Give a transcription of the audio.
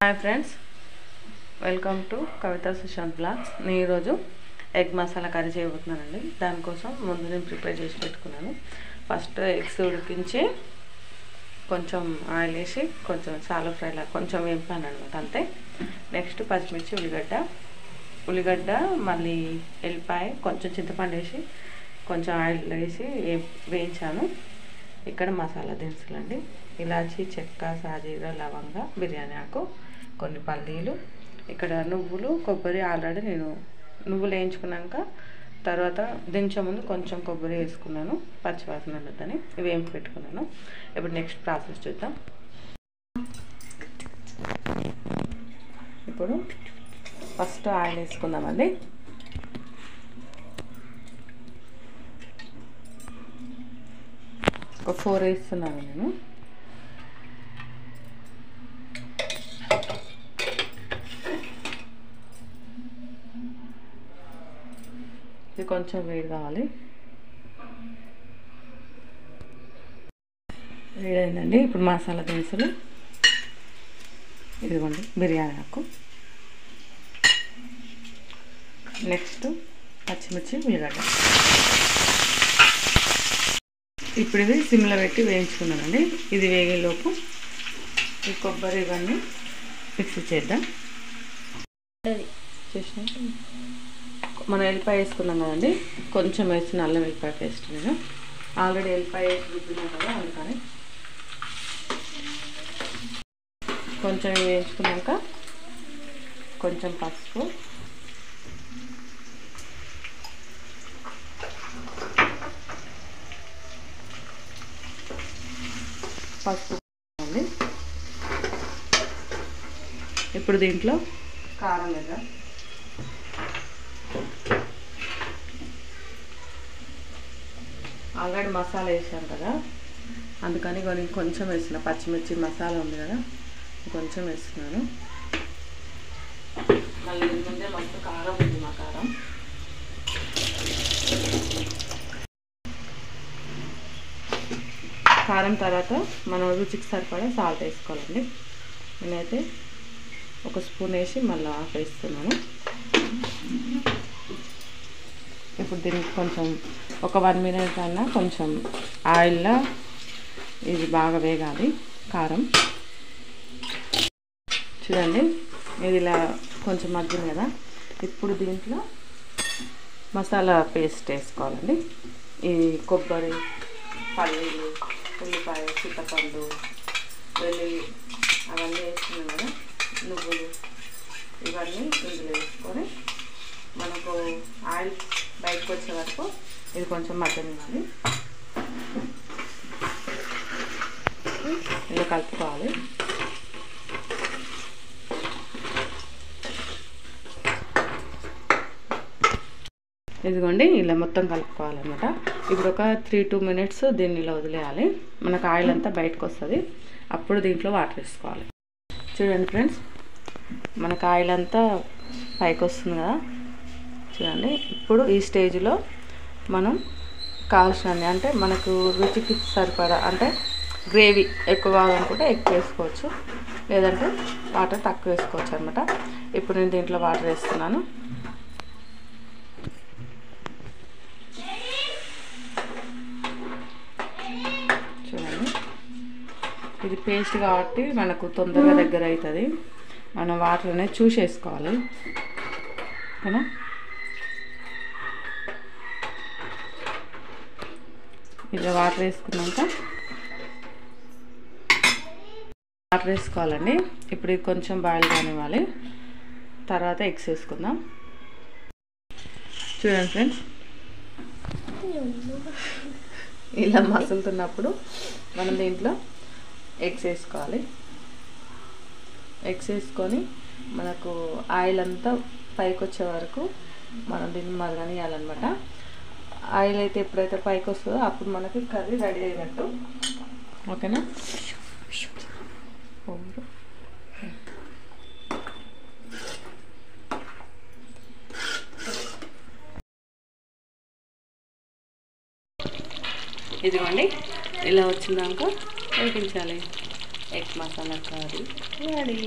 Hi friends, welcome to Kavitha Sushant blogs. నేను ఈరోజు egg masala curry చేయబోతున్నానండి. దానికోసం ముందు నేను ప్రిపేర్ చేసి పెట్టుకున్నాను. ఫస్ట్ ఎగ్స్ ఉడికించి కొంచెం ఆయిల్ వేసి కొంచెం సాలో ఫ్రైలా కొంచెం వేపాను అనమాట, అంతే. నెక్స్ట్ పచ్చిమిర్చి, ఉల్లిగడ్డ మళ్ళీ ఎల్లిపాయ, కొంచెం చింతపండు వేసి కొంచెం ఆయిల్ వేసి వేయించాను. ఇక్కడ మసాలా దినుసులు అండి: ఇలాచి, చెక్క, సాజీర, లవంగ, బిర్యానీ ఆకు, కొన్ని పల్లీలు, ఇక్కడ నువ్వులు, కొబ్బరి. ఆల్రెడీ నేను నువ్వులు వేయించుకున్నాక తర్వాత దించే ముందు కొంచెం కొబ్బరి వేసుకున్నాను, పచ్చివాసన ఉండదని. ఇవి వేయించి పెట్టుకున్నాను. ఇప్పుడు నెక్స్ట్ ప్రాసెస్ చూద్దాం. ఇప్పుడు ఫస్ట్ ఆయిల్ వేసుకుందామండి. ఒక 4 వేస్తున్నాను నేను. ఇది కొంచెం వేడి కావాలి. వేడైందండి. ఇప్పుడు మసాలా దినుసులు, ఇదిగోండి బిర్యానీ ఆకు, నెక్స్ట్ పచ్చిమిర్చి, ఉల్లిగడ్డ. ఇప్పుడు ఇది సిమ్లో పెట్టి వేయించుకున్నానండి. ఇది వేగేలోపు ఈ కొబ్బరి ఇవన్నీ మిక్సీ చేద్దాం. మనం ఎల్లిపాయ వేసుకున్నాం కదండి, కొంచెం వేసిన అల్లం వెల్లిపాయ పేస్ట్. నేను ఆల్రెడీ ఎల్లిపాయ వేసి రుబ్బినా కదా, అందుకని కొంచెం వేయించుకున్నాక కొంచెం పసుపు, అండి. ఇప్పుడు దీంట్లో కారం వేద్దాం. ఆల్రెడీ మసాలా వేసాను కదా, అందుకని కొంచెం వేసిన పచ్చిమిర్చి మసాలా ఉంది కదా, కొంచెం వేస్తున్నాను. మళ్ళీ ముందే మస్తు కారం ఉంది, మా కారం. కారం తర్వాత మనం రుచికి సరిపడా సాల్ట్ వేసుకోవాలండి. నేనైతే 1 స్పూన్ వేసి మళ్ళీ ఆఫ్ వేస్తున్నాను. ఇప్పుడు దీనికి కొంచెం ఒక 1 మినిట్ అన్నా కొంచెం ఆయిల్లో ఇది బాగా వేగాలి. కారం చూడండి, ఇది ఇలా కొంచెం మగ్గింది కదా. ఇప్పుడు దీంట్లో మసాలా పేస్ట్ వేసుకోవాలండి. ఈ కొబ్బరి, పల్లీలు, ఉల్లిపాయ, చింతపండు, వెల్లుల్లి అవన్నీ వేసుకున్నాం కదా, నువ్వులు ఇవన్నీ ఇందులో వేసుకొని మనకు ఆయిల్ బయటకు వచ్చే వరకు ఇది కొంచెం మగ్గనివ్వాలి. ఇలా కలుపుకోవాలి. ఇదిగోండి, ఇలా మొత్తం కలుపుకోవాలన్నమాట. ఇప్పుడు ఒక 3-2 మినిట్స్ దీన్ని ఇలా వదిలేయాలి. మనకు ఆయిల్ అంతా బయటకు వస్తుంది. అప్పుడు దీంట్లో వాటర్ వేసుకోవాలి. చూడండి ఫ్రెండ్స్, మనకు ఆయిల్ అంతా పైకి వస్తుంది కదా, చూడండి. ఇప్పుడు ఈ స్టేజ్లో మనం కావాల్సినవి, అంటే మనకు రుచికి సరిపడా, అంటే గ్రేవీ ఎక్కువ కావాలనుకుంటే ఎక్కువ వేసుకోవచ్చు, లేదంటే వాటర్ తక్కువ వేసుకోవచ్చు అనమాట. ఇప్పుడు నేను దీంట్లో వాటర్ వేస్తున్నాను. చూడండి, ఇది పేస్ట్ కాబట్టి మనకు తొందరగా దగ్గర అవుతుంది. మనం వాటర్ అనేది చూసేసుకోవాలి, ఓకేనా. ఇలా వాటర్ వేసుకున్నాక వాటర్ వేసుకోవాలండి. ఇప్పుడు ఇది కొంచెం బాయిల్ కానివ్వాలి. తర్వాత ఎగ్స్ వేసుకుందాం. చూడండి ఫ్రెండ్స్, ఇలా మసులుతున్నప్పుడు మనం దీంట్లో ఎగ్స్ వేసుకోవాలి. ఎగ్స్ వేసుకొని మనకు ఆయిల్ అంతా పైకి వచ్చే వరకు మనం దీన్ని మరగనియాలన్నమాట. ఆయిల్ అయితే ఎప్పుడైతే పైకి వస్తుందో అప్పుడు మనకి కర్రీ రెడీ అయినట్టు, ఓకేనా. ఇదిగోండి, ఇలా వచ్చిందాక ఉడికించాలి. Egg masala curry ready.